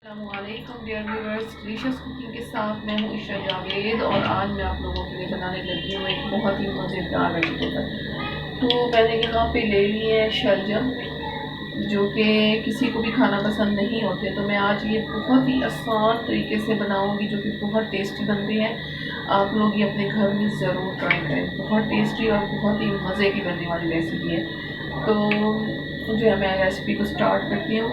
अस्सलामुअलैकुम dear viewers, delicious cooking के साथ मैं हूँ ईशा जावेद और आज मैं आप लोगों के लिए बनाने लगी हूँ एक बहुत ही मज़ेदार वेजिटेबल। तो मैंने यहाँ पे ले ली है शलजम, जो कि किसी को भी खाना पसंद नहीं होते। तो मैं आज ये बहुत ही आसान तरीके से बनाऊँगी, जो कि बहुत टेस्टी बनती है। आप लोग ये अपने घर में ज़रूर ट्राई करें, बहुत टेस्टी और बहुत ही मज़े की बनने वाली रेसिपी है। तो जो है मैं रेसिपी को स्टार्ट करती हूँ।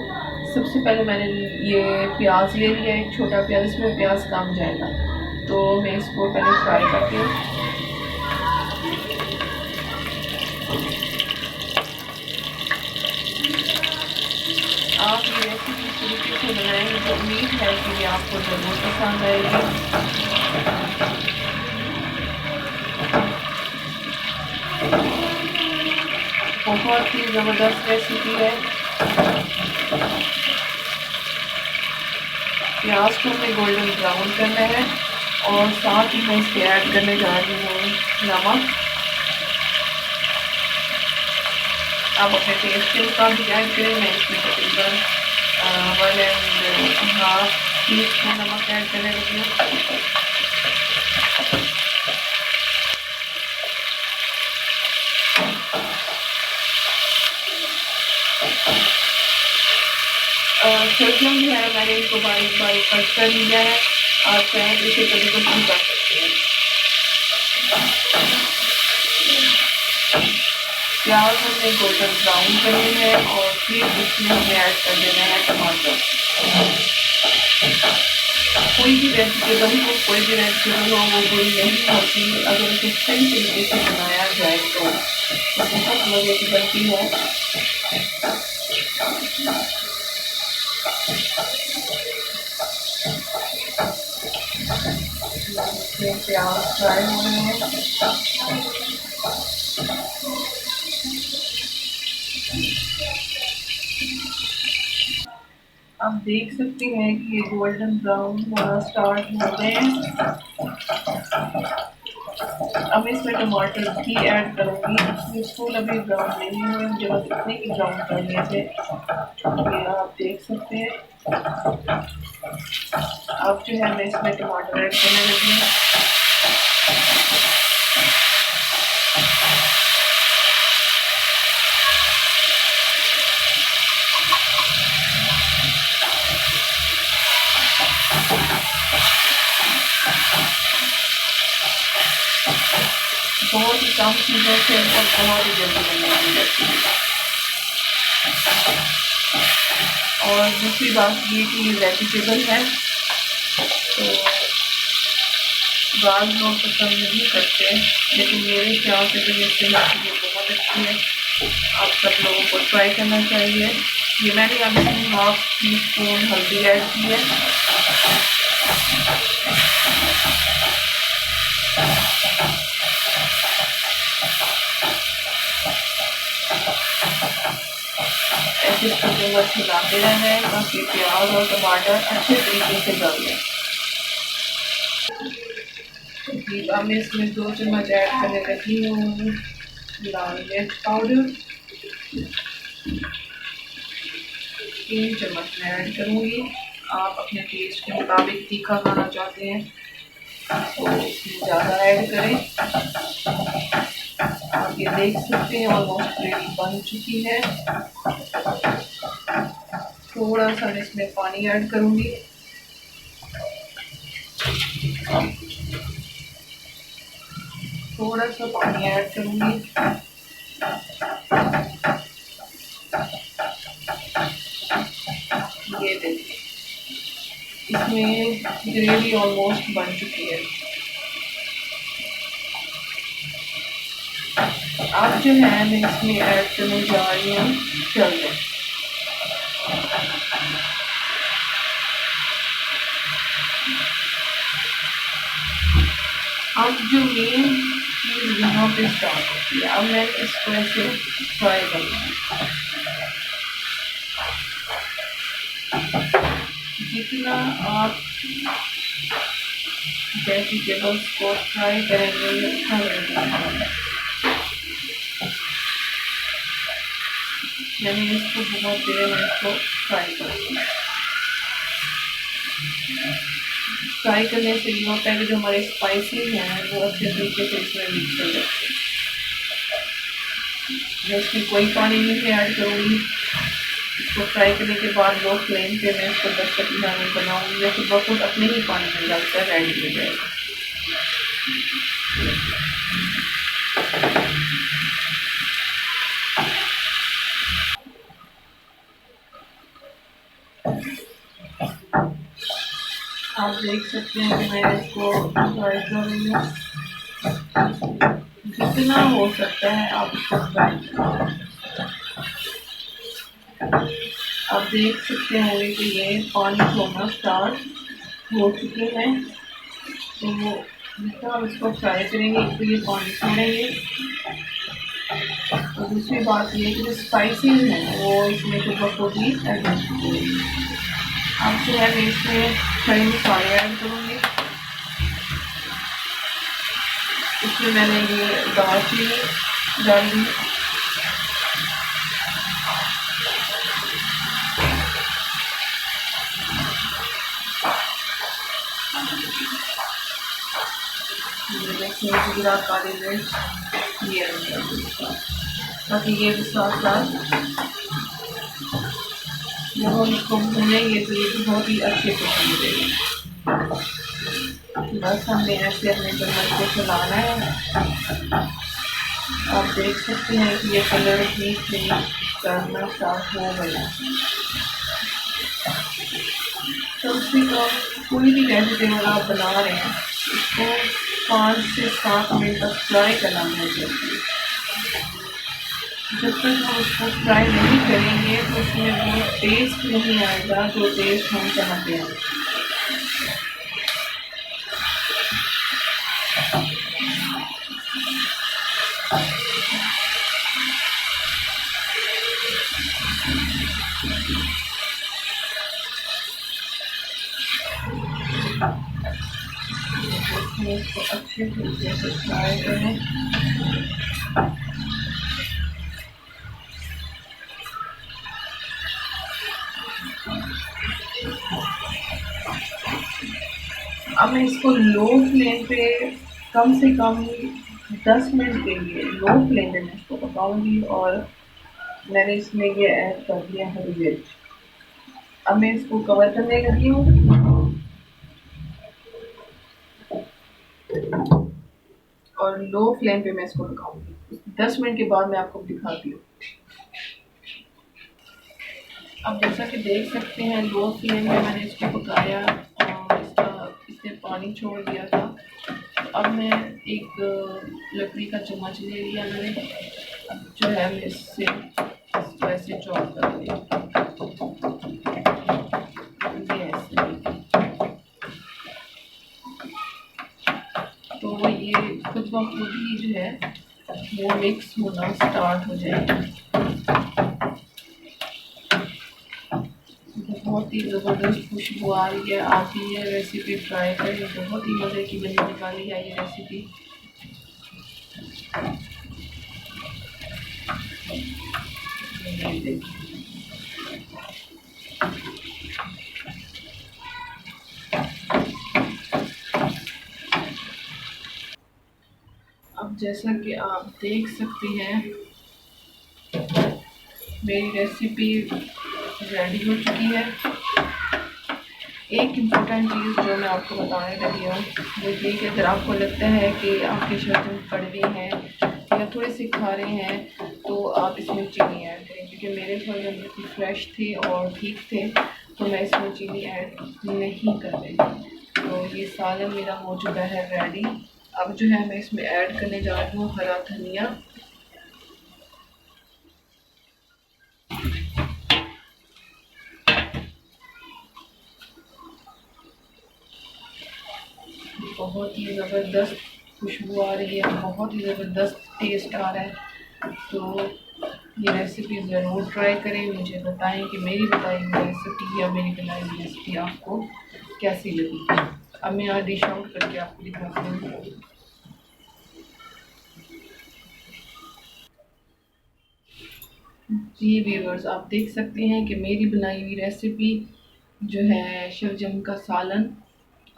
सबसे पहले मैंने ये प्याज ले लिया, एक छोटा प्याज, इसमें प्याज कम जाएगा, तो मैं इसको पहले फ्राई करती हूँ। आप ये रेसिपी इस तरीके से बनाएंगे तो उम्मीद है कि ये आपको ज़रूर पसंद आएगी। बहुत ही ज़बरदस्त रेसिपी है। प्याज को हमें गोल्डन ब्राउन करना है और साथ ही मैं इसके ऐड करने जा रही हूँ नमक। आप अपने टेस्ट के मुताबिक ऐड करें। मैं इसमें तकरीबन 1.5 टीस्पून नमक ऐड करने लगी हूँ। शलजम जो है मैंने इनको बारीक बारीक कट कर लिया है। आप चाहें तो इसे कभी कभी कर सकते हैं। प्याज हमने गोल्डन ब्राउन करनी है और फिर इसमें हमें ऐड कर देना है टमाटर। कोई भी वेजिटेबल हो, वो बुरी नहीं होती अगर उसे सही तरीके से बनाया जाए तो बहुत मज़े की बनती है। प्याज फ्राई हो रहे हैं। आप देख सकते हैं कि ये गोल्डन ब्राउन होना स्टार्ट हो गए हैं। अब इसमें टमाटर भी ऐड करूँगी। बिल्कुल अभी ब्राउन नहीं हुए, मुझे बस इतने ही ब्राउन करने थे। ये आप देख सकते हैं। अब जो है मैं इसमें टमाटर ऐड करने लगी हूँ। बहुत ही कम चीज़ों से और बहुत ही जल्दी बनने वाली रेसिपी। और दूसरी बात ये कि ये वेजिटेबल है, तो बाज़ लोग पसंद नहीं करते, लेकिन मेरे ख्याल से तो ये सेहत के लिए बहुत अच्छी है। आप सब लोगों को ट्राई करना चाहिए। ये मैंने अब इसमें 1/2 टीस्पून हल्दी ऐड की है। ऐसे इसको हिलाते रहना है ताकि प्याज और टमाटर अच्छे तरीके से गल जाए। अब मैं इसमें 2 चम्मच ऐड करने लगी हूँ लाल मिर्च पाउडर। 3 चम्मच मैं ऐड करूँगी। आप अपने टेस्ट के मुताबिक तीखा खाना चाहते हैं तो इसमें ज़्यादा ऐड करें। आप ये देख सकते हैं ऑलमोस्ट ग्रेवी बन चुकी है। थोड़ा सा मैं इसमें पानी ऐड करूँगी। थोड़ा सा पानी ऐड करूँगी। ये देखिए इसमें ग्रेवी ऑलमोस्ट बन चुकी है। अब जो है मैं इसमें ऐड करने जा रही हूँ शलजम। अब जो मेन चीज़ यहाँ पे स्टार्ट होती है, अब मैं इसको ऐसे फ्राई करूँगी। जितना आप वेजिटेबल्स को फ्राई करेंगे उतना जल्दी। मैंने इसको बहुत देर में इसको फ्राई करूँगी। फ्राई करने से ये होता है कि जो हमारे स्पाइसी हैं वो अच्छे तरीके से इसमें मिक्स हो जाते हैं। मैं इसमें कोई पानी नहीं ऐड करूँगी। इसको फ्राई करने के बाद लो फ्लेम पे मैं इसको 10 से 15 मिनट बनाऊँगी या फिर बहुत अपने ही पानी में डालकर रेडी हो जाएगा। आप देख सकते हैं कि मैं इसको फ्राई कर रही हूँ। जितना हो सकता है आप इसको फ्राई करें। आप देख सकते होंगे कि ये पानी छोड़ना स्टार्ट हो चुके हैं। तो जितना हम इसको फ्राई करेंगे एक तो ये पानी छोड़ेंगे और दूसरी बात ये कि जो स्पाइसीज हैं वो इसमें खुद ब खुद ही एडजस्ट करेंगे। अब जो है मैं इसमें खड़े मसाले ऐड करूँगी। इसमें मैंने ये दालचीनी डाल दी, जीरा, काली मिर्च ये ताकि ये भी साथ साथ जब हम इसको भूनेंगे तो ये बहुत ही अच्छे से भून देंगे। बस हमने ऐसे अपने चम्मच को चलाना है। आप देख सकते हैं कि ये कलर भी चेंज करना स्टार्ट हो गया। कम से कम कोई भी वेजिटेबल आप बना रहे हैं इसको 5 से 7 मिनट तक फ्राई करना है। जब तक हम उसको फ्राई नहीं करेंगे तो उसमें वो टेस्ट नहीं आएगा जो टेस्ट हम चाहते हैं। इसको अच्छे तरीके से फ्राई करें। अब मैं इसको लो फ्लेम पे कम से कम 10 मिनट के लिए लो फ्लेम पे मैं इसको पकाऊंगी और मैंने इसमें ये ऐड कर दिया हरी मिर्च। अब मैं इसको कवर करने लगी हूँ और लो फ्लेम पे मैं इसको पकाऊंगी। 10 मिनट के बाद मैं आपको दिखाती हूँ। अब जैसा कि देख सकते हैं लो फ्लेम में मैंने इसको पकाया और इसने पानी छोड़ दिया था। अब मैं एक लकड़ी का चम्मच ले लिया मैंने, जो है मैं इससे ऐसे चॉप कर लिया। तो ये खुद ब खुद ही जो है वो मिक्स होना स्टार्ट हो जाएगा। बहुत ही ज़बरदस्त खुशबू आ रही है। आप ये रेसिपी ट्राई करें, बहुत ही मज़े की बनने वाली है ये रेसिपी। अब जैसा कि आप देख सकते हैं मेरी रेसिपी रेडी हो चुकी है। एक इम्पोर्टेंट चीज़ जो मैं आपको बताने लगी हूँ वो ये कि अगर आपको लगता है कि आपके शलजम कड़वे हैं या थोड़े से खारे हैं तो आप इसमें चीनी ऐड करें, क्योंकि मेरे शलजम बिल्कुल फ्रेश थे और ठीक थे तो मैं इसमें चीनी ऐड नहीं कर रही। तो ये सालन मेरा हो चुका है रेडी। अब जो है मैं इसमें ऐड करने जा रही हूँ हरा धनिया। बहुत ही ज़बरदस्त खुशबू आ रही है, बहुत ही ज़बरदस्त टेस्ट आ रहा है। तो ये रेसिपी ज़रूर ट्राई करें, मुझे बताएं कि मेरी बताई हुई रेसिपी या मेरी बनाई हुई रेसिपी आपको कैसी लगी। अब मैं यहाँ डिश आउट करके आपको दिखाती हूँ। जी व्यूअर्स, आप देख सकते हैं कि मेरी बनाई हुई रेसिपी जो है शलजम का सालन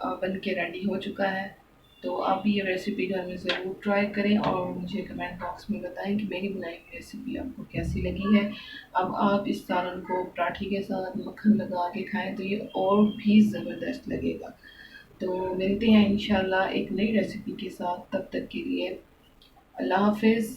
बन के रेडी हो चुका है। तो आप भी ये रेसिपी घर में ज़रूर ट्राई करें और मुझे कमेंट बॉक्स में बताएं कि मेरी बनाई हुई रेसिपी आपको कैसी लगी है। अब आप इस सालन को पराठे के साथ मक्खन लगा के खाएं तो ये और भी ज़बरदस्त लगेगा। तो मिलते हैं इंशाल्लाह एक नई रेसिपी के साथ, तब तक के लिए अल्लाह हाफिज़।